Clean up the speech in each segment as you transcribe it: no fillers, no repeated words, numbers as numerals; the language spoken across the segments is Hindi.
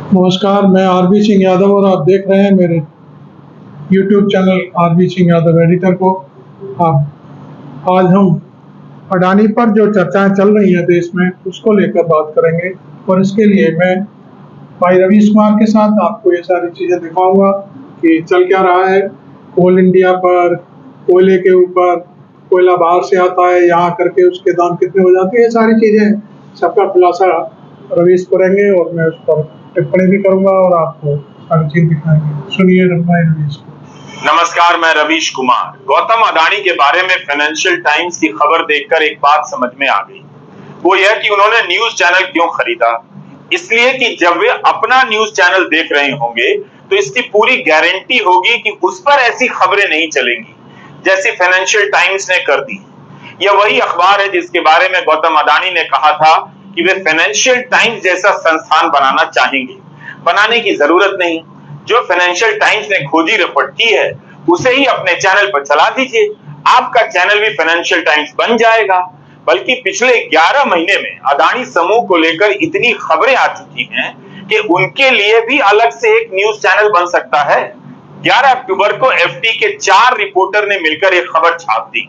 नमस्कार, मैं आरबी सिंह यादव और आप देख रहे हैं मेरे YouTube channel RB Singh Yadav editor को। आप आज हम अडानी पर जो चर्चाएं चल रही हैं देश में उसको लेकर बात करेंगे और इसके लिए मैं भाई रवीश कुमार के साथ आपको ये सारी चीज़ें दिखाऊंगा कि चल क्या रहा है कोल इंडिया पर, कोयले के ऊपर। कोयला बाहर से आता है, यहाँ करके उसके दाम कितने हो जाते हैं, ये सारी चीज़ें सबका खुलासा रवीश करेंगे और मैं उस पर टिप्पणी भी करूंगा और आपको सारी चीज दिखाएंगे। सुनिए रवीश को। नमस्कार, मैं रवीश कुमार। गौतम अडानी के बारे में फाइनेंशियल टाइम्स की खबर देखकर एक बात समझ में आ गई, वो यह कि उन्होंने न्यूज चैनल क्यों खरीदा। इसलिए कि जब वे अपना न्यूज चैनल देख रहे होंगे तो इसकी पूरी गारंटी होगी कि उस पर ऐसी खबरें नहीं चलेंगी जैसी फाइनेंशियल टाइम्स ने कर दी। यह वही अखबार है जिसके बारे में गौतम अडानी ने कहा था कि वे फाइनेंशियल टाइम्स जैसा संस्थान बनाना चाहेंगे। बनाने की जरूरत नहीं, जो फाइनेंशियल टाइम्स ने खोजी रिपोर्ट की है उसे ही अपने चैनल पर चला दीजिए, आपका चैनल भी फाइनेंशियल टाइम्स बन जाएगा। बल्कि पिछले 11 महीने में अडानी समूह को लेकर इतनी खबरें आ चुकी हैं कि उनके लिए भी अलग से एक न्यूज चैनल बन सकता है। 11 अक्टूबर को एफटी के 4 रिपोर्टर ने मिलकर एक खबर छाप दी।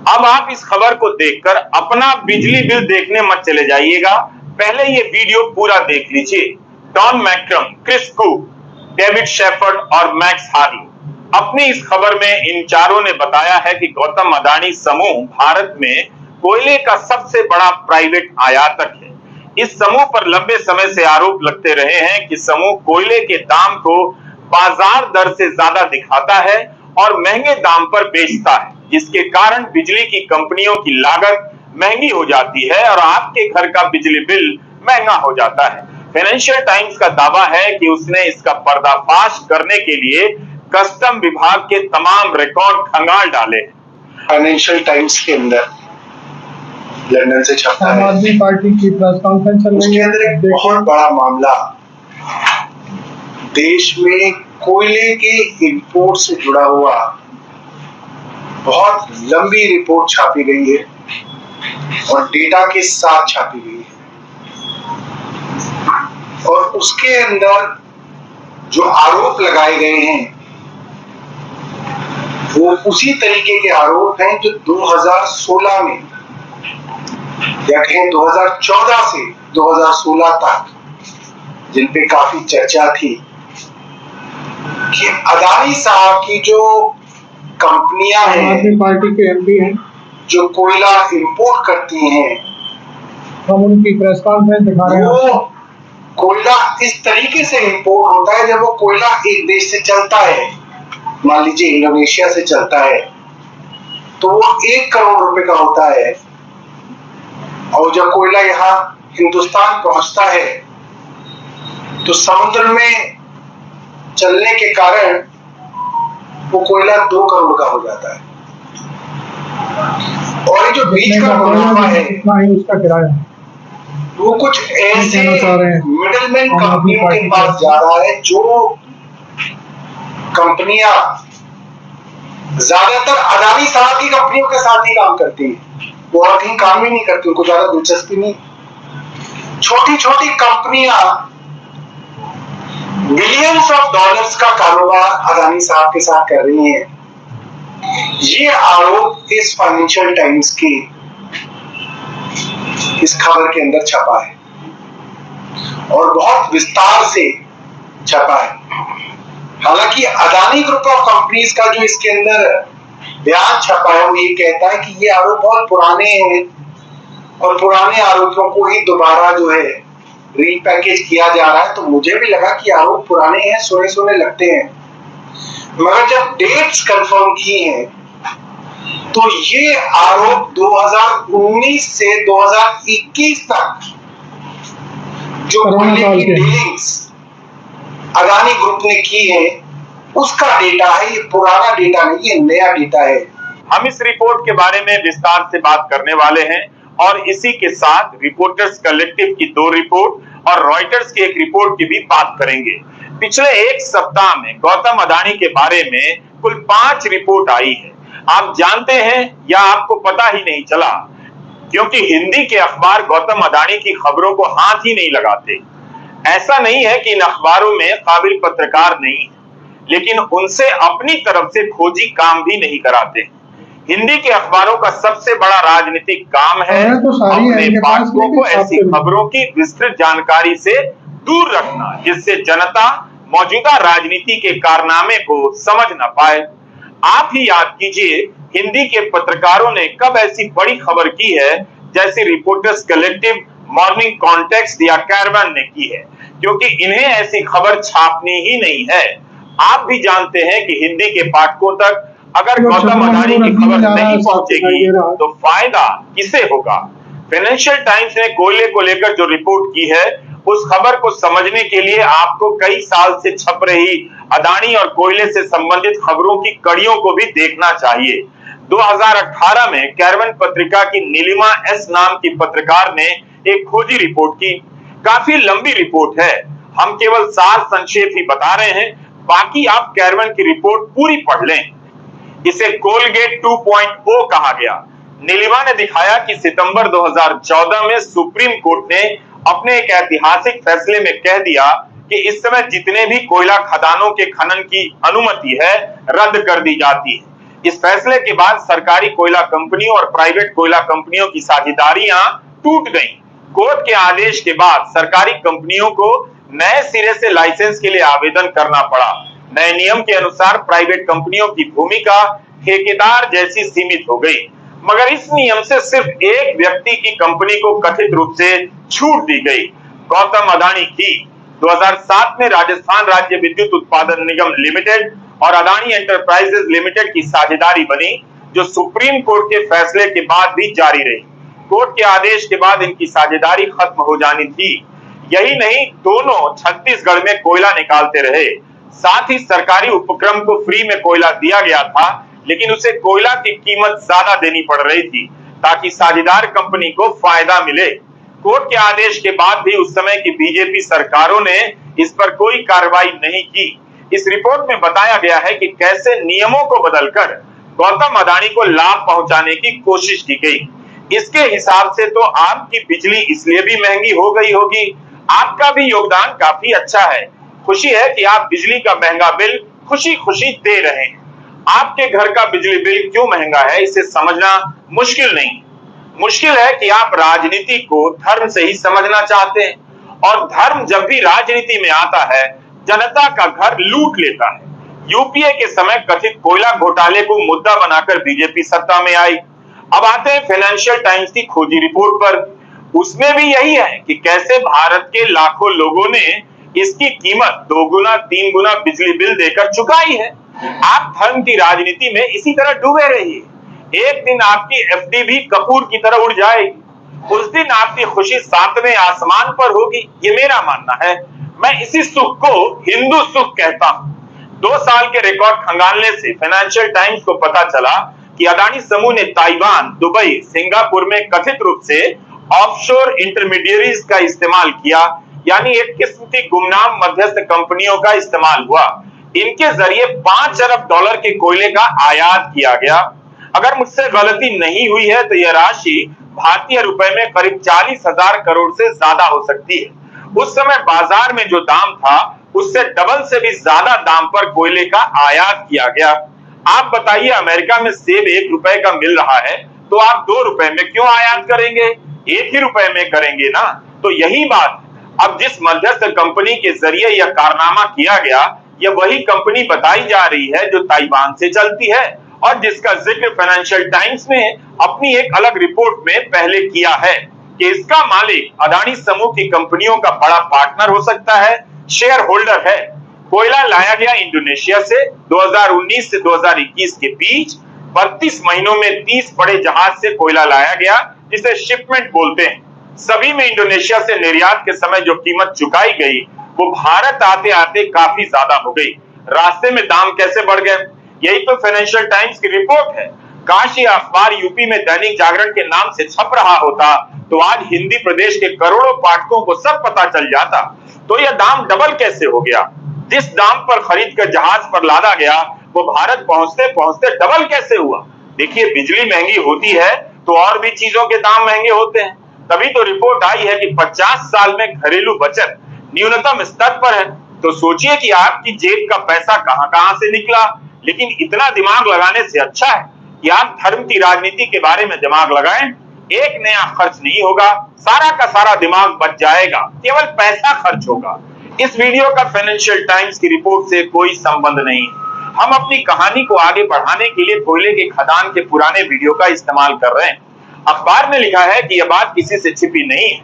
अब आप इस खबर को देखकर अपना बिजली बिल देखने मत चले जाइएगा, पहले ये वीडियो पूरा देख लीजिए। Tom Macrum, Chris Cook, David Shepherd और मैक्स हारी। अपनी इस खबर में इन चारों ने बताया है कि गौतम अडानी समूह भारत में कोयले का सबसे बड़ा प्राइवेट आयातक है। इस समूह पर लंबे समय से आरोप लगते रहे हैं कि समूह कोयले के दाम को बाजार दर से ज्यादा दिखाता है और महंगे दाम पर बेचता है, जिसके कारण बिजली की कंपनियों की लागत महंगी हो जाती है और आपके घर का बिजली बिल महंगा हो जाता है। फाइनेंशियल टाइम्स का दावा है कि उसने इसका पर्दाफाश करने के लिए कस्टम विभाग के तमाम रिकॉर्ड खंगाल डाले हैं। फाइनेंशियल टाइम्स के अंदर लंदन से छपता है, आम आदमी पार्टी की प्रेस कॉन्फ्रेंस चल रही है। उसके अंदर एक बहुत बड़ा मामला देश में कोयले के इंपोर्ट से जुड़ा हुआ बहुत लंबी रिपोर्ट छापी गई है और डेटा के साथ छापी गई है और उसके अंदर जो आरोप लगाए गए हैं वो उसी तरीके के आरोप हैं जो 2016 में या कहें 2014 से 2016 तक जिन पे काफी चर्चा थी कि अडानी साहब की जो कंपनियां हैं, आम आदमी पार्टी के एमपी हैं, जो कोयला इंपोर्ट करती हैं, हम उनकी प्रेस कॉन्फ्रेंस दिखा रहे हैं। वो कोयला इस तरीके से इंपोर्ट होता है जब वो कोयला एक देश से चलता है, मान लीजिए इंडोनेशिया से चलता है, तो वो 1 करोड़ रुपए का होता है और जब कोयला यहाँ हिंदुस्तान पहुंचता है तो समुद्र में चलने के कारण वो कोयला 2 करोड़ का हो जाता है। और ये जो बीच का मुनाफा है उसका किराया वो कुछ ऐसे मिडलमैन कंपनियों के पास जा रहा है जो कंपनियां ज्यादातर अडानी साहब की कंपनियों के साथ ही काम करती हैं, वो और कहीं काम ही नहीं करती, उनको ज्यादा दिलचस्पी नहीं। छोटी छोटी कंपनियां बिलियंस ऑफ डॉलर्स का कारोबार अडानी साहब के साथ कर रही हैं। ये आरोप इस फाइनेंशियल टाइम्स की इस खबर के अंदर छपा है और बहुत विस्तार से छपा है। हालांकि अडानी ग्रुप ऑफ कंपनीज का जो इसके अंदर बयान छपा है वो ये कहता है कि ये आरोप बहुत पुराने हैं और पुराने आरोपों को ही दोबारा जो है रीपैकेज किया जा रहा है। तो मुझे भी लगा कि आरोप पुराने हैं, सुने सुने लगते हैं, मगर जब डेट्स कंफर्म की हैं तो ये आरोप 2019 से 2021 तक जो कोयले की डीलिंग्स अडानी ग्रुप ने की है उसका डेटा है, ये पुराना डेटा नहीं, ये नया डेटा है। हम इस रिपोर्ट के बारे में विस्तार से बात करने वाले हैं और इसी के साथ रिपोर्टर्स कलेक्टिव की 2 रिपोर्ट और रॉयटर्स की एक रिपोर्ट की भी बात करेंगे। पिछले 1 सप्ताह में गौतम अडानी के बारे में कुल 5 रिपोर्ट आई है। आप जानते हैं या आपको पता ही नहीं चला, क्योंकि हिंदी के अखबार गौतम अडानी की खबरों को हाथ ही नहीं लगाते। ऐसा नहीं है कि इन अखबारों में काबिल पत्रकार नहीं है, लेकिन उनसे अपनी तरफ से खोजी काम भी नहीं कराते। हिंदी के अखबारों का सबसे बड़ा राजनीतिक काम है खबरें तो सारी हैं अपने इनके पास, पाठकों लेकिन को ऐसी छापते नहीं। खबरों की विस्तृत जानकारी से दूर रखना जिससे जनता मौजूदा राजनीति के कारनामे को समझ न पाए। आप ही याद कीजिए, हिंदी के पत्रकारों ने कब ऐसी बड़ी खबर की है जैसे रिपोर्टर्स कलेक्टिव, मॉर्निंग कॉन्टेक्स्ट या कैरवन ने की है, क्योंकि इन्हें ऐसी खबर छापनी ही नहीं है। आप भी जानते हैं कि हिंदी के पाठकों तक अगर गौतम अडानी की खबर नहीं पहुंचेगी तो फायदा किसे होगा। फाइनेंशियल टाइम्स ने कोयले को लेकर जो रिपोर्ट की है, उस खबर को समझने के लिए आपको कई साल से छप रही अडानी और कोयले से संबंधित खबरों की कड़ियों को भी देखना चाहिए। 2018 में कैरवन पत्रिका की नीलिमा एस नाम की पत्रकार ने एक खोजी रिपोर्ट की। काफी लंबी रिपोर्ट है, हम केवल सार संक्षेप ही बता रहे हैं, बाकी आप कैरवन की रिपोर्ट पूरी पढ़ लें। इसे कोलगेट 2.0 कहा गया। नीलिमा ने दिखाया कि सितंबर 2014 में सुप्रीम कोर्ट ने अपने एक ऐतिहासिक फैसले में कह दिया कि इस समय जितने भी कोयला खदानों के खनन की अनुमति है रद्द कर दी जाती है। इस फैसले के बाद सरकारी कोयला कंपनियों और प्राइवेट कोयला कंपनियों की साझेदारियां टूट गईं। कोर्ट के आदेश के बाद सरकारी कंपनियों को नए सिरे से लाइसेंस के लिए आवेदन करना पड़ा। नए नियम के अनुसार प्राइवेट कंपनियों की भूमिका ठेकेदार जैसी सीमित हो गई, मगर इस नियम से सिर्फ एक व्यक्ति की कंपनी को कथित रूप से छूट दी गई, गौतम अडानी की। 2007 में राजस्थान राज्य विद्युत उत्पादन निगम लिमिटेड और अडानी एंटरप्राइजेज लिमिटेड की साझेदारी बनी, जो सुप्रीम कोर्ट के फैसले के बाद भी जारी रही। कोर्ट के आदेश के बाद इनकी साझेदारी खत्म हो जानी थी। यही नहीं, दोनों छत्तीसगढ़ में कोयला निकालते रहे। साथ ही सरकारी उपक्रम को फ्री में कोयला दिया गया था, लेकिन उसे कोयला की कीमत ज्यादा देनी पड़ रही थी ताकि साझेदार कंपनी को फायदा मिले। कोर्ट के आदेश के बाद भी उस समय की बीजेपी सरकारों ने इस पर कोई कार्रवाई नहीं की। इस रिपोर्ट में बताया गया है कि कैसे नियमों को बदलकर गौतम अडानी को लाभ पहुंचाने की कोशिश की गई। इसके हिसाब से तो आपकी बिजली इसलिए भी महंगी हो गई होगी, आपका भी योगदान काफी अच्छा है। खुशी है कि आप बिजली का महंगा बिल खुशी खुशी दे रहे हैं। आपके घर का बिजली बिल क्यों महंगा है, इसे समझना मुश्किल नहीं। मुश्किल है कि आप राजनीति को धर्म से ही समझना चाहते हैं, और धर्म जब भी राजनीति में आता है जनता का घर लूट लेता है। यूपीए के समय कथित कोयला घोटाले को मुद्दा बनाकर बीजेपी सत्ता में आई। अब आते हैं फाइनेंशियल टाइम्स की खोजी रिपोर्ट पर। उसमें भी यही है कि कैसे भारत के लाखों लोगों ने इसकी कीमत 2 गुना 3 गुना बिजली बिल देकर चुकाई है। आप धर्म की राजनीति में इसी तरह डूबे रहिए। एक दिन आपकी एफडी भी कपूर की तरह उड़ जाएगी। उस दिन आपकी खुशी 7वें आसमान पर होगी, ये मेरा मानना है। मैं इसी सुख को हिंदू सुख कहता हूं। 2 साल के रिकॉर्ड खंगालने से फाइनेंशियल टाइम्स को पता चला कि अडानी समूह ने ताइवान, दुबई, सिंगापुर में कथित रूप से ऑफशोर इंटरमीडियरीज का इस्तेमाल किया, यानी एक किस्म की गुमनाम मध्यस्थ कंपनियों का इस्तेमाल हुआ। इनके जरिए $5 अरब के कोयले का आयात किया गया। अगर मुझसे गलती नहीं हुई है तो यह राशि भारतीय रुपए में करीब 40,000 करोड़ से ज्यादा हो सकती है। उस समय बाजार में जो दाम था उससे डबल से भी ज्यादा दाम पर कोयले का आयात किया गया। आप बताइए, अमेरिका में सेब 1 रुपए का मिल रहा है तो आप 2 रुपए में क्यों आयात करेंगे, 1 ही रुपए में करेंगे ना। तो यही बात, अब जिस मध्यस्थ कंपनी के जरिए यह कारनामा किया गया, यह वही कंपनी बताई जा रही है जो ताइवान से चलती है और जिसका जिक्र फाइनेंशियल टाइम्स ने अपनी एक अलग रिपोर्ट में पहले किया है कि इसका मालिक अडानी समूह की कंपनियों का बड़ा पार्टनर हो सकता है, शेयर होल्डर है। कोयला लाया गया इंडोनेशिया से। 2019 से 2021 के बीच 32 महीनों में 30 बड़े जहाज से कोयला लाया गया, जिसे शिपमेंट बोलते हैं। सभी में इंडोनेशिया से निर्यात के समय जो कीमत चुकाई गई वो भारत आते आते काफी ज्यादा हो गई। रास्ते में दाम कैसे बढ़ गए, यही तो फाइनेंशियल टाइम्स की रिपोर्ट है। काश ये अखबार यूपी में दैनिक जागरण के नाम से छप रहा होता तो आज हिंदी प्रदेश के करोड़ों पाठकों को सब पता चल जाता। तो यह दाम डबल कैसे हो गया? जिस दाम पर खरीद कर जहाज पर लादा गया वो भारत पहुंचते पहुंचते डबल कैसे हुआ? देखिए, बिजली महंगी होती है तो और भी चीजों के दाम महंगे होते हैं। तभी तो रिपोर्ट आई है कि 50 साल में घरेलू बचत न्यूनतम स्तर पर है। तो सोचिए कि आपकी जेब का पैसा कहां कहां से निकला। लेकिन इतना दिमाग लगाने से अच्छा है कि आप धर्म की राजनीति के बारे में दिमाग लगाएं। एक नया खर्च नहीं होगा, सारा का सारा दिमाग बच जाएगा, केवल पैसा खर्च होगा। इस वीडियो का फाइनेंशियल टाइम्स की रिपोर्ट से कोई संबंध नहीं। हम अपनी कहानी को आगे बढ़ाने के लिए कोयले के खदान के पुराने वीडियो का इस्तेमाल कर रहे हैं। अखबार ने लिखा है कि यह बात किसी से छिपी नहीं है।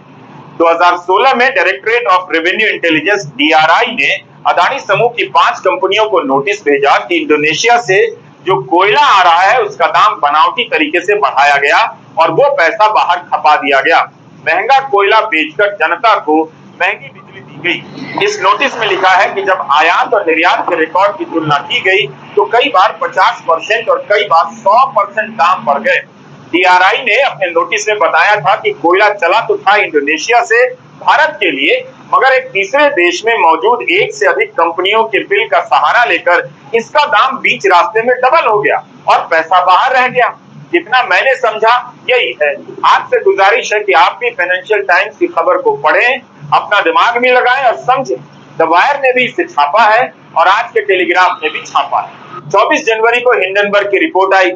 2016 में directorate of revenue intelligence DRI ने अदानी समूह की 5 कंपनियों को नोटिस भेजा कि इंडोनेशिया से जो कोयला आ रहा है उसका दाम बनावटी तरीके से बढ़ाया गया और वो पैसा बाहर खपा दिया गया। महंगा कोयला बेचकर जनता को महंगी बिजली दी गई। इस नोटिस में लिखा है कि जब आयात और निर्यात के रिकॉर्ड की तुलना की गई तो कई बार 50% और कई बार 100% दाम बढ़ गए। DRI ने अपने नोटिस में बताया था कि कोयला चला तो था इंडोनेशिया से भारत के लिए, मगर एक तीसरे देश में मौजूद एक से अधिक कंपनियों के बिल का सहारा लेकर इसका दाम बीच रास्ते में डबल हो गया और पैसा बाहर रह गया। जितना मैंने समझा यही है। आपसे गुजारिश है कि आप भी फाइनेंशियल टाइम्स की खबर को पढ़ें, अपना दिमाग भी लगाएं और समझें। द वायर ने भी इसे छापा है और आज के टेलीग्राफ ने भी छापा है। 24 जनवरी को हिंडनबर्ग की रिपोर्ट आई।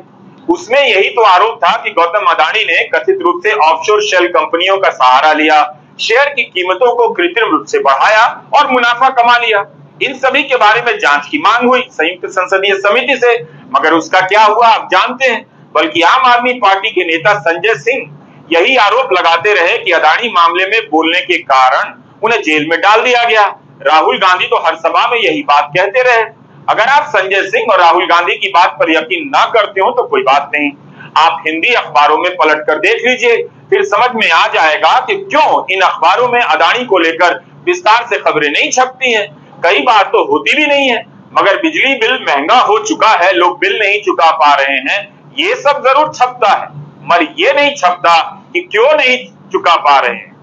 उसमें यही तो आरोप था कि गौतम अदानी ने कथित रूप से ऑफशोर शेल कंपनियों का सहारा लिया, शेयर की कीमतों को कृत्रिम रूप से बढ़ाया और मुनाफा कमा लिया। इन सभी के बारे में जांच की मांग हुई संयुक्त संसदीय समिति से, मगर उसका क्या हुआ आप जानते हैं। बल्कि आम आदमी पार्टी के नेता संजय सिंह यही आरोप लगाते रहे कि अदानी मामले में बोलने के कारण उन्हें जेल में डाल दिया गया। राहुल गांधी तो हर सभा में यही बात कहते रहे। अगर आप संजय सिंह और राहुल गांधी की बात पर यकीन ना करते हो तो कोई बात नहीं, आप हिंदी अखबारों में पलट कर देख लीजिए, फिर समझ में आ जाएगा कि क्यों इन अखबारों में अदानी को लेकर विस्तार से खबरें नहीं छपती हैं। कई बार तो होती भी नहीं है, मगर बिजली बिल महंगा हो चुका है, लोग बिल नहीं चुका पा रहे हैं, ये सब जरूर छपता है, मगर ये नहीं छपता कि क्यों नहीं चुका पा रहे हैं।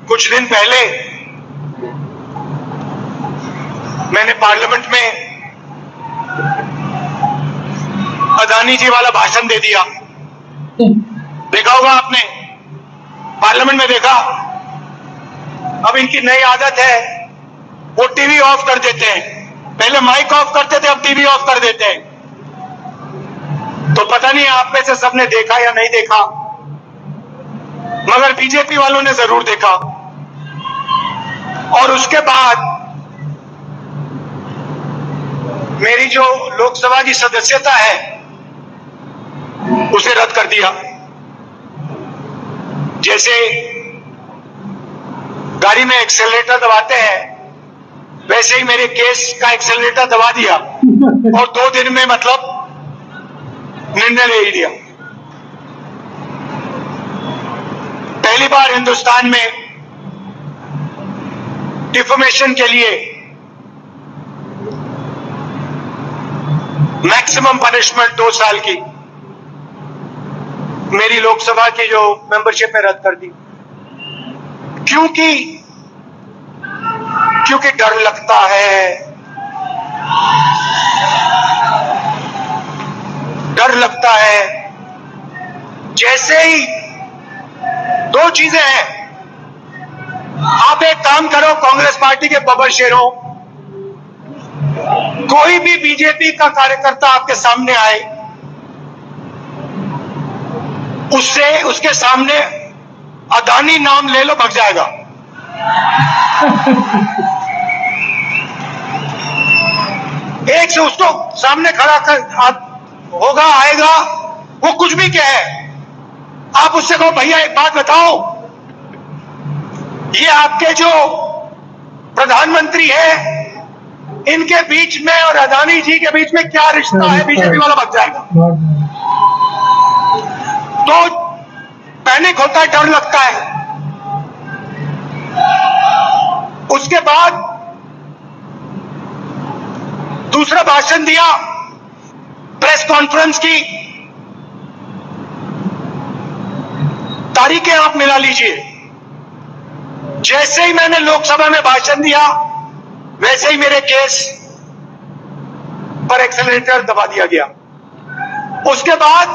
कुछ दिन पहले मैंने पार्लियामेंट में अदानी जी वाला भाषण दे दिया। देखा होगा आपने, पार्लियामेंट में देखा। अब इनकी नई आदत है, वो टीवी ऑफ कर देते हैं। पहले माइक ऑफ करते थे, अब टीवी ऑफ कर देते हैं। तो पता नहीं आप में से सबने देखा या नहीं देखा, मगर बीजेपी वालों ने जरूर देखा। और उसके बाद मेरी जो लोकसभा की सदस्यता है उसे रद्द कर दिया। जैसे गाड़ी में एक्सेलरेटर दबाते हैं, वैसे ही मेरे केस का एक्सेलरेटर दबा दिया और 2 दिन में मतलब निर्णय ले ही लिया। पहली बार हिंदुस्तान में डिफॉर्मेशन के लिए मैक्सिमम पनिशमेंट 2 साल की मेरी लोकसभा की जो मेंबरशिप है रद्द कर दी। क्योंकि डर लगता है, डर लगता है। जैसे ही 2 चीजें हैं, आप एक काम करो, कांग्रेस पार्टी के बबर शेरों, कोई भी बीजेपी का कार्यकर्ता आपके सामने आए, उसके सामने अदानी नाम ले लो, भग जाएगा। एक से उसको सामने खड़ा कर होगा, आएगा, वो कुछ भी कहे, आप उससे कहो भैया एक बात बताओ, ये आपके जो प्रधानमंत्री है इनके बीच में और अदानी जी के बीच में क्या रिश्ता है, बीजेपी वाला भग जाएगा। तो पैनिक होता है, डर लगता है। उसके बाद दूसरा भाषण दिया, प्रेस कॉन्फ्रेंस की तारीखें आप मिला लीजिए। जैसे ही मैंने लोकसभा में भाषण दिया वैसे ही मेरे केस पर एक्सेलरेटर दबा दिया गया। उसके बाद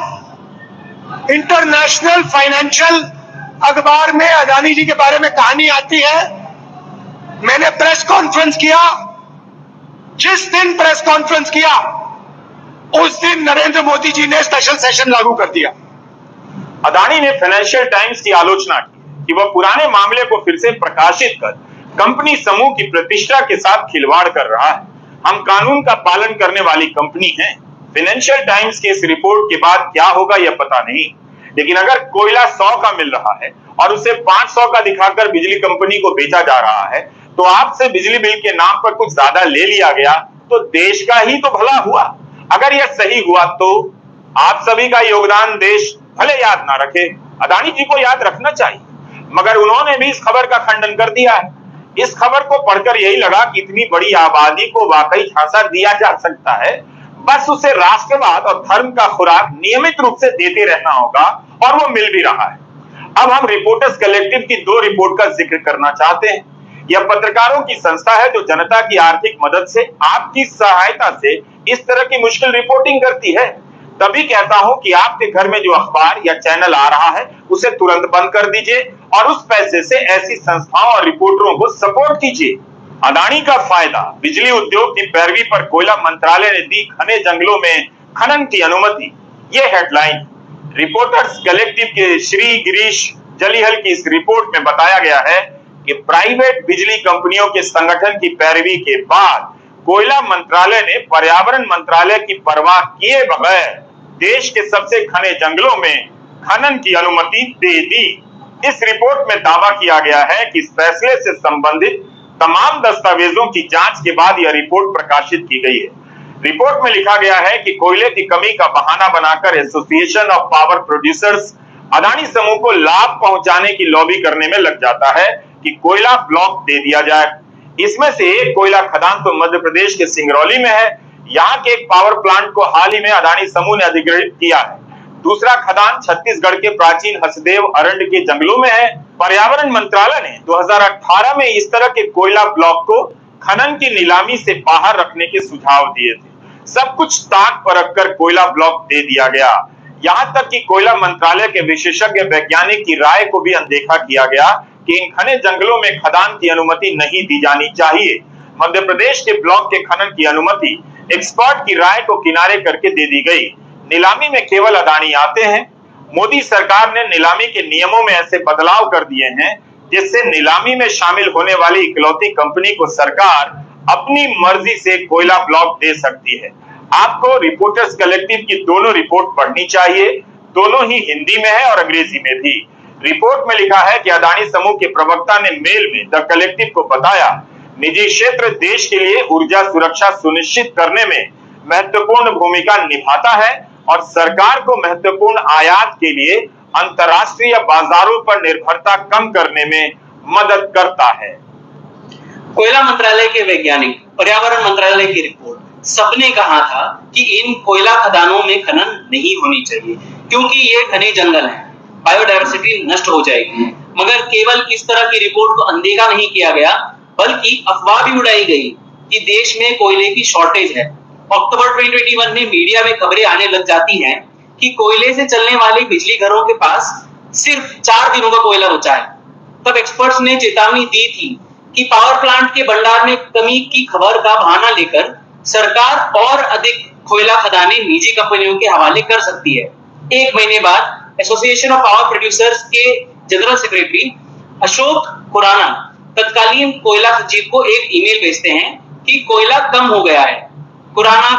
इंटरनेशनल फाइनेंशियल अखबार में अदानी जी के बारे में कहानी आती है मैंने प्रेस कॉन्फ्रेंस किया, जिस दिन प्रेस कॉन्फ्रेंस किया उस दिन नरेंद्र मोदी जी ने स्पेशल सेशन लागू कर दिया। अदानी ने फाइनेंशियल टाइम्स की आलोचना की कि वह पुराने मामले को फिर से प्रकाशित कर कंपनी समूह की प्रतिष्ठा के साथ खिलवाड़ कर रहा है। हम कानून का पालन करने वाली कंपनी हैं। फाइनेंशियल टाइम्स की इस रिपोर्ट के बाद क्या होगा यह पता नहीं, लेकिन अगर कोयला 100 का मिल रहा है और उसे 500 का दिखाकर बिजली कंपनी को बेचा जा रहा है, तो आपसे बिजली बिल के नाम पर कुछ ज्यादा ले लिया गया तो देश का ही तो भला हुआ। अगर यह सही हुआ तो आप सभी का योगदान देश भले याद ना रखे, अदानी जी को याद रखना चाहिए, मगर उन्होंने भी इस खबर का खंडन कर दिया है। इस खबर को पढ़कर यही लगा कि इतनी बड़ी आबादी को वाकई झांसा दिया जा सकता है, बस उसे राष्ट्रवाद और धर्म का खुराक नियमित रूप से देते रहना होगा, और वो मिल भी रहा है। अब हम रिपोर्टर्स कलेक्टिव की 2 रिपोर्ट का जिक्र करना चाहते हैं। यह पत्रकारों की संस्था है जो जनता की आर्थिक मदद से, आपकी सहायता से इस तरह की मुश्किल रिपोर्टिंग करती है। तभी कहता हूं कि आपके घर में जो अखबार या चैनल आ रहा है उसे तुरंत बंद कर दीजिए और उस पैसे से ऐसी संस्थाओं और रिपोर्टरों को सपोर्ट कीजिए। अदानी का फायदा, बिजली उद्योग की पैरवी पर कोयला मंत्रालय ने दी घने जंगलों में खनन की अनुमति। ये हेडलाइन रिपोर्टर्स कलेक्टिव के श्री गिरीश जलीहल की इस रिपोर्ट में बताया गया है कि प्राइवेट बिजली कंपनियों के संगठन की पैरवी के बाद कोयला मंत्रालय ने पर्यावरण मंत्रालय की परवाह किए बगैर देश के सबसे घने जंगलों में खनन की अनुमति दे दी। इस रिपोर्ट में दावा किया गया है कि इस फैसले से संबंधित तमाम दस्तावेजों की जांच के बाद यह रिपोर्ट प्रकाशित की गई है। रिपोर्ट में लिखा गया है कि कोयले की कमी का बहाना बनाकर association of power producers Adani समूह को लाभ पहुंचाने की लॉबी करने में लग जाता है कि कोयला ब्लॉक दे दिया जाए। इसमें से एक कोयला खदान तो मध्य प्रदेश के सिंगरौली में है। यहाँ के एक पावर प्लांट को हाल ही में अदानी समूह ने अधिग्रहित किया है। दूसरा खदान छत्तीसगढ़ के प्राचीन हसदेव अरण्य के जंगलों में है। पर्यावरण मंत्रालय ने 2018 में इस तरह के कोयला ब्लॉक को खनन की नीलामी से बाहर रखने के सुझाव दिए थे। सब कुछ ताक पर रखकर कोयला ब्लॉक दे दिया गया। यहाँ तक कि कोयला मंत्रालय के विशेषज्ञ वैज्ञानिक की राय को भी अनदेखा किया गया कि इन घने जंगलों में खदान की अनुमति नहीं दी जानी चाहिए। मध्य प्रदेश के ब्लॉक के खनन की अनुमति एक्सपर्ट की राय को किनारे करके दे दी गई। नीलामी में केवल अदानी आते हैं। मोदी सरकार ने नीलामी के नियमों में ऐसे बदलाव कर दिए हैं जिससे नीलामी में शामिल होने वाली इकलौती कंपनी को सरकार अपनी मर्जी से कोयला ब्लॉक दे सकती है। आपको रिपोर्टर्स कलेक्टिव की दोनों रिपोर्ट पढ़नी चाहिए। दोनों ही हिंदी में है और अंग्रेजी में भी। रिपोर्ट में लिखा है कि अदानी समूह के प्रवक्ता ने मेल में द कलेक्टिव को बताया, निजी क्षेत्र देश के लिए ऊर्जा सुरक्षा सुनिश्चित करने में महत्वपूर्ण भूमिका निभाता है और सरकार को महत्वपूर्ण आयात के लिए अंतर्राष्ट्रीय बाजारों पर निर्भरता कम करने में मदद करता है। कोयला मंत्रालय के वैज्ञानिक, पर्यावरण मंत्रालय की रिपोर्ट, सबने कहा था कि इन कोयला खदानों में खनन नहीं होनी चाहिए क्योंकि ये घने जंगल हैं, बायोडायवर्सिटी नष्ट हो जाएगी। मगर केवल इस तरह की रिपोर्ट को अनदेखा नहीं किया गया, बल्कि अफवाह भी उड़ाई गई कि देश में कोयले की शॉर्टेज है। अक्टूबर 2021 में मीडिया में खबरें आने लग जाती हैं कि कोयले से चलने वाले बिजली घरों के पास सिर्फ 4 दिनों का कोयला बचा है। तब एक्सपर्ट्स ने चेतावनी दी थी कि पावर प्लांट के भंडार में कमी की खबर का बहाना लेकर सरकार और अधिक कोयला खदानें निजी कंपनियों के हवाले कर सकती है। 1 महीने बाद एसोसिएशन ऑफ पावर प्रोड्यूसर्स के जनरल सेक्रेटरी अशोक खुराना तत्कालीन कोयला सचिव को एक ईमेल भेजते हैं कि कोयला कम हो गया है। खुराना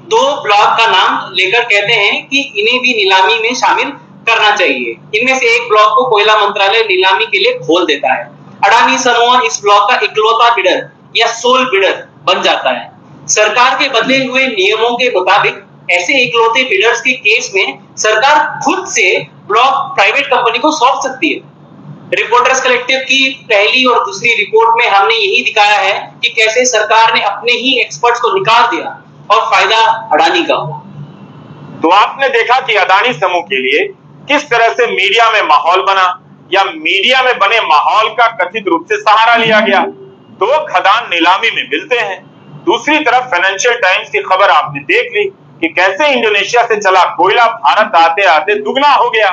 2 ब्लॉक का नाम लेकर कहते हैं कि इन्हें भी नीलामी में शामिल करना चाहिए। इनमें से एक ब्लॉक को कोयला मंत्रालय नीलामी के लिए खोल देता है। अडानी समूह इस ब्लॉक का इकलौता बिडर या सोल बिडर बन जाता है। सरकार के बदले हुए नियमों के मुताबिक ऐसे इकलौते बिडर्स के केस में सरकार खुद से ब्लॉक प्राइवेट कंपनी को सौंप सकती है। रिपोर्टर्स कलेक्टिव की पहली और दूसरी रिपोर्ट में हमने यही दिखाया है कि कैसे सरकार ने अपने ही एक्सपर्ट्स को निकाल दिया और फायदा अडानी का हुआ। तो आपने देखा कि अदानी समूह के लिए किस तरह से मीडिया में माहौल बना या मीडिया में बने माहौल का कथित रूप से सहारा लिया गया। 2 खदान नीलामी में मिलते हैं। दूसरी तरफ फाइनेंशियल टाइम्स की खबर आपने देख ली कि कैसे इंडोनेशिया से चला कोयला भारत आते आते दुगना हो गया।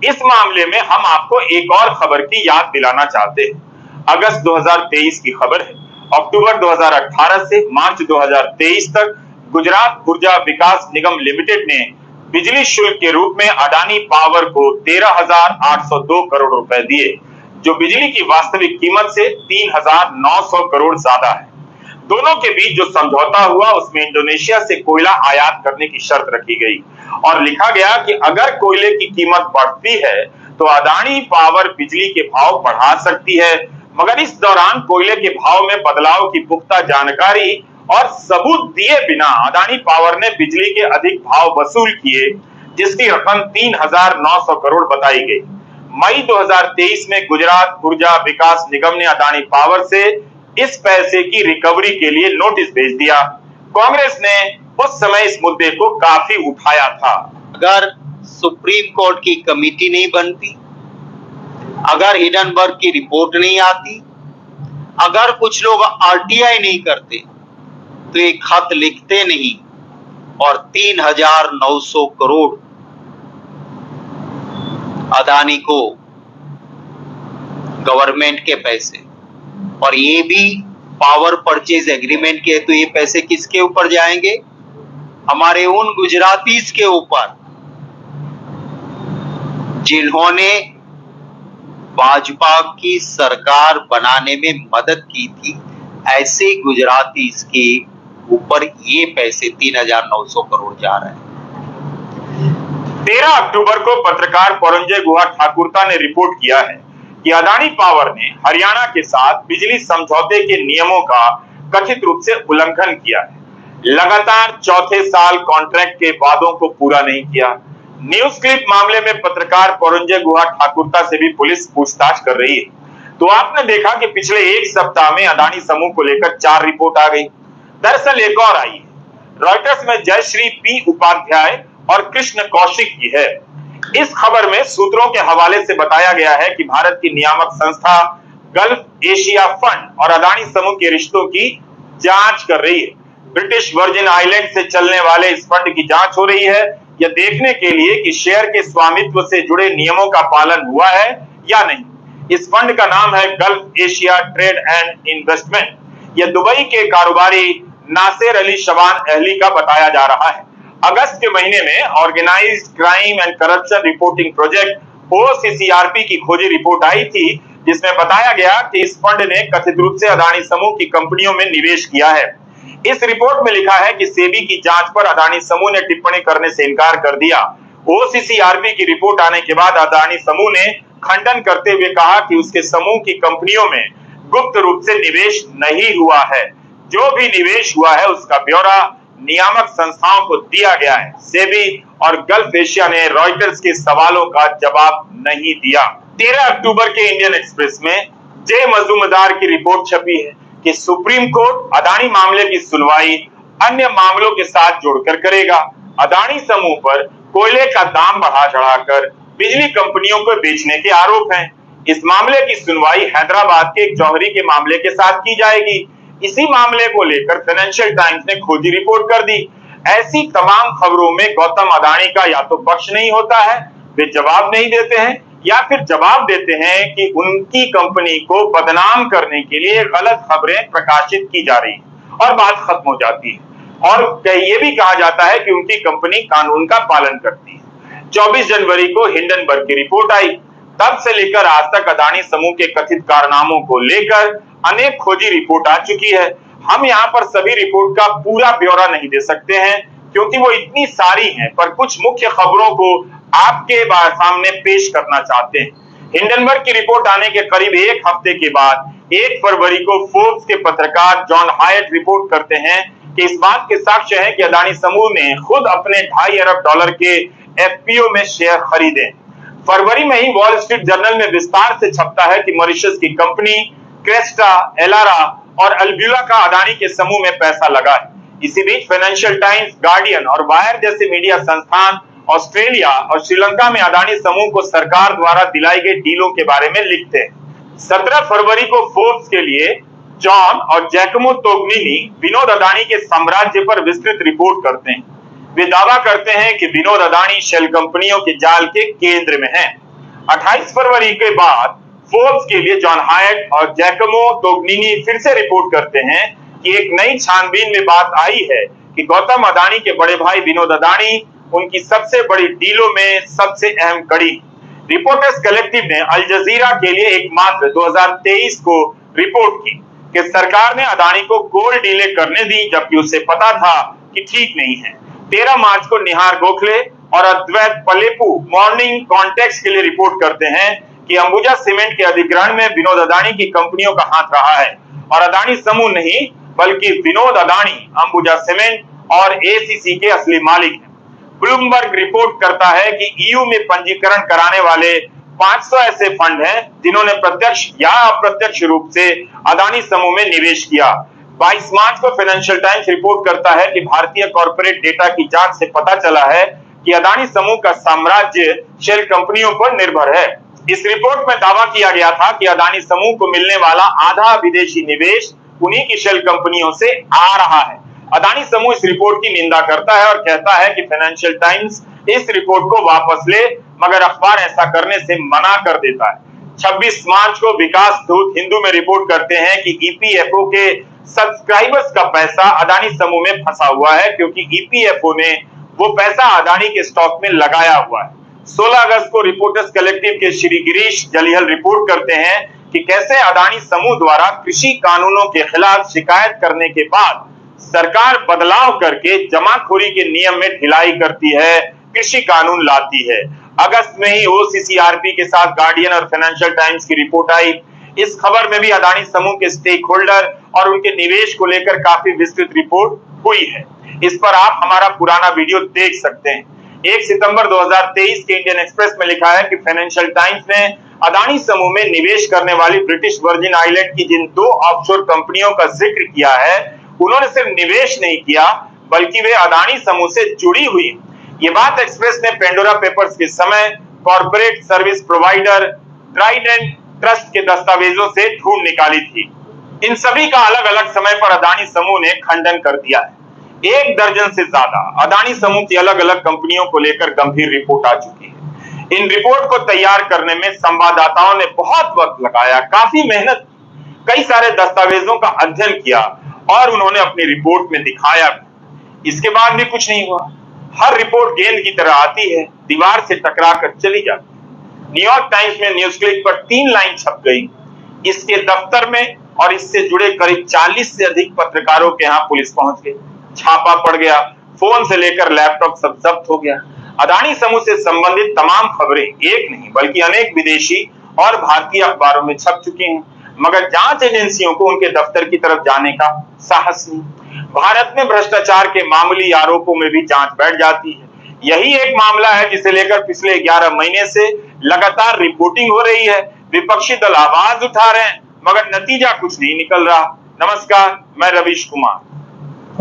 इस मामले में हम आपको एक और खबर की याद दिलाना चाहते हैं। अगस्त 2023 की खबर है। अक्टूबर 2018 से मार्च 2023 तक गुजरात ऊर्जा विकास निगम लिमिटेड ने बिजली शुल्क के रूप में अडानी पावर को 13,802 करोड़ रुपए दिए, जो बिजली की वास्तविक कीमत से 3,900 करोड़ ज्यादा है। दोनों के बीच जो समझौता हुआ उसमें इंडोनेशिया से कोयला आयात करने की शर्त रखी गई और लिखा गया कि अगर कोयले की कीमत बढ़ती है तो अडानी पावर बिजली के भाव बढ़ा सकती है, मगर इस दौरान कोयले के भाव में बदलाव की पुख्ता जानकारी और सबूत दिए बिना अडानी पावर ने बिजली के अधिक भाव वसूल किए, जिसकी रकम 3,900 करोड़ बताई गई। मई 2023 में गुजरात ऊर्जा विकास निगम ने अडानी पावर से इस पैसे की रिकवरी के लिए नोटिस भेज दिया। कांग्रेस ने उस समय इस मुद्दे को काफी उठाया था। अगर सुप्रीम कोर्ट की कमेटी नहीं बनती, अगर हिंडनबर्ग की रिपोर्ट नहीं आती, अगर कुछ लोग आरटीआई नहीं करते तो एक खत लिखते नहीं और 3,900 करोड़ अदानी को गवर्नमेंट के पैसे, और ये भी पावर परचेज एग्रीमेंट के, तो ये पैसे किसके ऊपर जाएंगे? हमारे उन गुजरातीज के ऊपर जिन्होंने भाजपा की सरकार बनाने में मदद की थी। ऐसे गुजरातीज के ऊपर ये पैसे 3,900 करोड़ जा रहे हैं। 13 अक्टूबर को पत्रकार परंजय गुहा ठाकुरता ने रिपोर्ट किया है कि अडानी पावर ने हरियाणा के साथ बिजली समझौते के नियमों का कथित रूप से उल्लंघन किया है। लगातार चौथे साल कॉन्ट्रैक्ट के वादों को पूरा नहीं किया। न्यूज क्लिप मामले में पत्रकार परंजय गुहा ठाकुरता से भी पुलिस पूछताछ कर रही है। तो आपने देखा कि पिछले एक सप्ताह में अडानी समूह को लेकर 4 रिपोर्ट आ गई। दरअसल एक और आई है, रॉयटर्स में जयश्री पी उपाध्याय और कृष्ण कौशिक की है। इस खबर में सूत्रों के हवाले से बताया गया है कि भारत की नियामक संस्था गल्फ एशिया फंड और अडानी समूह के रिश्तों की जांच कर रही है। ब्रिटिश वर्जिन आइलैंड से चलने वाले इस फंड की जांच हो रही है, यह देखने के लिए कि शेयर के स्वामित्व से जुड़े नियमों का पालन हुआ है या नहीं। इस फंड का नाम है gulf Asia trade and investment. यह दुबई के कारोबारी नासिर अली शबान अहली का बताया जा रहा है। अगस्त के महीने में organized crime and corruption reporting project OCCRP की खोजी रिपोर्ट आई थी, जिसमें बताया गया कि इस फंड ने कथित रूप से अडानी समूह की कंपनियों में निवेश किया है। इस रिपोर्ट में लिखा है कि सेबी की जांच पर अडानी समूह ने टिप्पणी करने से इनकार कर दिया। OCCRP की रिपोर्ट आने के बाद अडानी समूह ने खंडन करते हुए कहा कि उसके समूह की कंपनियों में गुप्त रूप से निवेश नहीं हुआ है। जो भी निवेश हुआ है उसका ब्यौरा नियामक संस्थाओं को दिया गया है। सेबी और गल्फ एशिया ने रॉयटर्स के सवालों का जवाब नहीं दिया। 13 अक्टूबर के इंडियन एक्सप्रेस में जे मजूमदार की रिपोर्ट छपी है कि सुप्रीम कोर्ट अडानी मामले की सुनवाई अन्य मामलों के साथ जोड़कर करेगा। अडानी समूह पर कोयले का दाम बढ़ा चढ़ाकर बिजली कंपनियों को बेचने के आरोप हैं। इस मामले की सुनवाई हैदराबाद के एक जौहरी के मामले के साथ की जाएगी। इसी मामले को लेकर फाइनेंशियल टाइम्स ने खोजी रिपोर्ट कर दी। ऐसी तमाम खबरों में गौतम अडानी का या तो पक्ष नहीं होता है, वे जवाब नहीं देते हैं, या फिर जवाब देते हैं कि उनकी कंपनी को बदनाम करने के लिए गलत खबरें प्रकाशित की जा रही और बात खत्म हो जाती है। और ये भी कहा जाता है कि उनकी कंपनी कानून का पालन करती है। 24 जनवरी को हिंडनबर्ग की रिपोर्ट आई। तब से लेकर आज तक अडानी समूह के कथित कारनामों को लेकर अनेक खोजी रिपोर्ट आ चुकी है। हम यहाँ पर सभी रिपोर्ट का पूरा ब्यौरा नहीं दे सकते हैं क्योंकि वो इतनी सारी हैं, पर कुछ मुख्य खबरों को आपके सामने पेश करना चाहते हैं। हिंडनबर्ग की रिपोर्ट आने के करीब एक हफ्ते के बाद 1 फरवरी को फोर्ब्स के पत्रकार जॉन हायट रिपोर्ट करते हैं कि इस बात के साक्ष्य है कि अडानी समूह ने खुद अपने $2.5 अरब के FPO में शेयर खरीदे। फरवरी में ही वॉल स्ट्रीट जर्नल में विस्तार से छपता है कि मॉरिशस की कंपनी क्रेस्टा, एलारा और अल्ब्यूला का अडानी के समूह में पैसा लगा है। इसी बीच फाइनेंशियल टाइम्स, गार्डियन और वायर जैसे मीडिया संस्थान ऑस्ट्रेलिया और श्रीलंका में अडानी समूह को सरकार द्वारा दिलाई गई डीलों के बारे में लिखते हैं। 17 फरवरी को फोर्ब्स के लिए जॉन और जैकमो तोगनिनी विनोद अडानी के साम्राज्य पर विस्तृत रिपोर्ट करते हैं। वे दावा करते हैं कि विनोद अडानी शेल कंपनियों के जाल के केंद्र में हैं। 28 फरवरी के बाद फोर्ब्स के लिए जॉन हायट और जैकमो तोगनिनी फिर से रिपोर्ट करते हैं कि एक नई छानबीन में बात आई है कि गौतम अदानी के बड़े भाई विनोद अदानी उनकी सबसे बड़ी डीलों में सबसे अहम कड़ी। रिपोर्टर्स कलेक्टिव ने अल जजीरा के लिए एक मात्र 2023 को रिपोर्ट की कि सरकार ने अदानी को गोल्ड डीलें करने दी, जबकि उसे पता था कि ठीक नहीं है। 13 मार्च को निहार गोखले और अद्वैत पलेपू मॉर्निंग कॉन्टेक्स्ट के लिए रिपोर्ट करते हैं कि अंबुजा सीमेंट के अधिग्रहण में विनोद अदानी की कंपनियों का हाथ रहा है और अदानी समूह नहीं बल्कि विनोद अदानी अंबुजा सीमेंट और एसीसी के असली मालिक हैं। ब्लूमबर्ग रिपोर्ट करता है कि ईयू में पंजीकरण कराने वाले 500 ऐसे फंड हैं जिन्होंने प्रत्यक्ष या अप्रत्यक्ष रूप से अदानी समूह में निवेश किया। 22 मार्च को फाइनेंशियल टाइम्स रिपोर्ट करता है कि भारतीय कॉर्पोरेट डेटा की जांच से पता चला है कि अदानी समूह का साम्राज्य शेल कंपनियों पर निर्भर है। इस रिपोर्ट में दावा किया गया था कि अदानी समूह को मिलने वाला आधा विदेशी निवेश उन्हीं की शेल कंपनियों से आ रहा है। अदानी समूह इस रिपोर्ट की निंदा करता है और कहता है कि फाइनेंशियल टाइम्स इस रिपोर्ट को वापस ले, मगर अखबार ऐसा करने से मना कर देता है। 26 मार्च को विकास दूत हिंदू में रिपोर्ट करते हैं कि ईपीएफओ के सब्सक्राइबर्स का पैसा अदानी समूह में फंसा हुआ है, क्योंकि ईपीएफओ ने वो पैसा अदानी के स्टॉक में लगाया हुआ है। 16 अगस्त को रिपोर्टर्स कलेक्टिव के श्री गिरीश जलिहल रिपोर्ट करते हैं कि कैसे अदानी समूह द्वारा कृषि कानूनों के खिलाफ शिकायत करने के बाद सरकार बदलाव करके जमाखोरी के नियम में ढिलाई करती है, कृषि कानून लाती है। अगस्त में ही ओसीसीआरपी के साथ गार्डियन और फाइनेंशियल टाइम्स की रिपोर्ट आई। इस खबर में भी अदानी समूह के स्टेक होल्डर और उनके निवेश को लेकर काफी विस्तृत रिपोर्ट हुई है। इस पर आप हमारा पुराना वीडियो देख सकते हैं। 1 सितंबर 2023 के इंडियन एक्सप्रेस में लिखा है कि फाइनेंशियल टाइम्स ने अदानी समूह में निवेश करने वाली ब्रिटिश वर्जिन आइलैंड की जिन 2 ऑफशोर कंपनियों का जिक्र किया है, उन्होंने सिर्फ निवेश नहीं किया बल्कि वे अदानी समूह से जुड़ी हुई। ये बात एक्सप्रेस ने पेंडोरा पेपर्स के समय corporate service provider Trident trust के दस्तावेजों से ढूंढ निकाली थी। इन सभी का अलग अलग समय पर अदानी समूह ने खंडन कर दिया है। 1 दर्जन से ज्यादा अदानी समूह की अलग अलग कंपनियों को लेकर गंभीर रिपोर्ट आ चुकी है। इन रिपोर्ट को तैयार करने में संवाददाताओं ने बहुत वक्त लगाया, काफी मेहनत, कई सारे दस्तावेजों का अध्ययन किया और उन्होंने अपनी रिपोर्ट में दिखाया भी। इसके बाद भी कुछ नहीं हुआ। हर रिपोर्ट गेंद की तरह आती है, दीवार से टकरा कर चली जाती है। न्यूयॉर्क टाइम्स में न्यूज क्लिक पर 3 लाइन छप गई। इसके दफ्तर में और इससे जुड़े करीब 40 से अधिक पत्रकारों के यहाँ पुलिस पहुंच गई। छापा पड़ गया, फोन से लेकर लैपटॉप सब जब्त हो गया। अदानी समूह से संबंधित तमाम खबरें एक नहीं बल्कि अनेक विदेशी और भारतीय अखबारों में छप चुकी हैं, मगर जांच एजेंसियों को उनके दफ्तर की तरफ जाने का साहस नहीं। भारत में भ्रष्टाचार के मामूली आरोपों में भी जांच बैठ जाती है। यही एक मामला है जिसे लेकर पिछले 11 महीने से लगातार रिपोर्टिंग हो रही है। विपक्षी दल आवाज उठा रहे हैं मगर नतीजा कुछ नहीं निकल रहा। नमस्कार, मैं रवीश कुमार।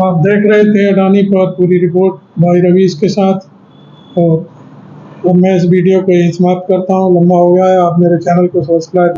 आप देख रहे थे अडानी पर पूरी रिपोर्ट भाई रवीश के साथ, और मैं इस वीडियो को यहीं समाप्त करता हूँ। लंबा हो गया है। आप मेरे चैनल को सब्सक्राइब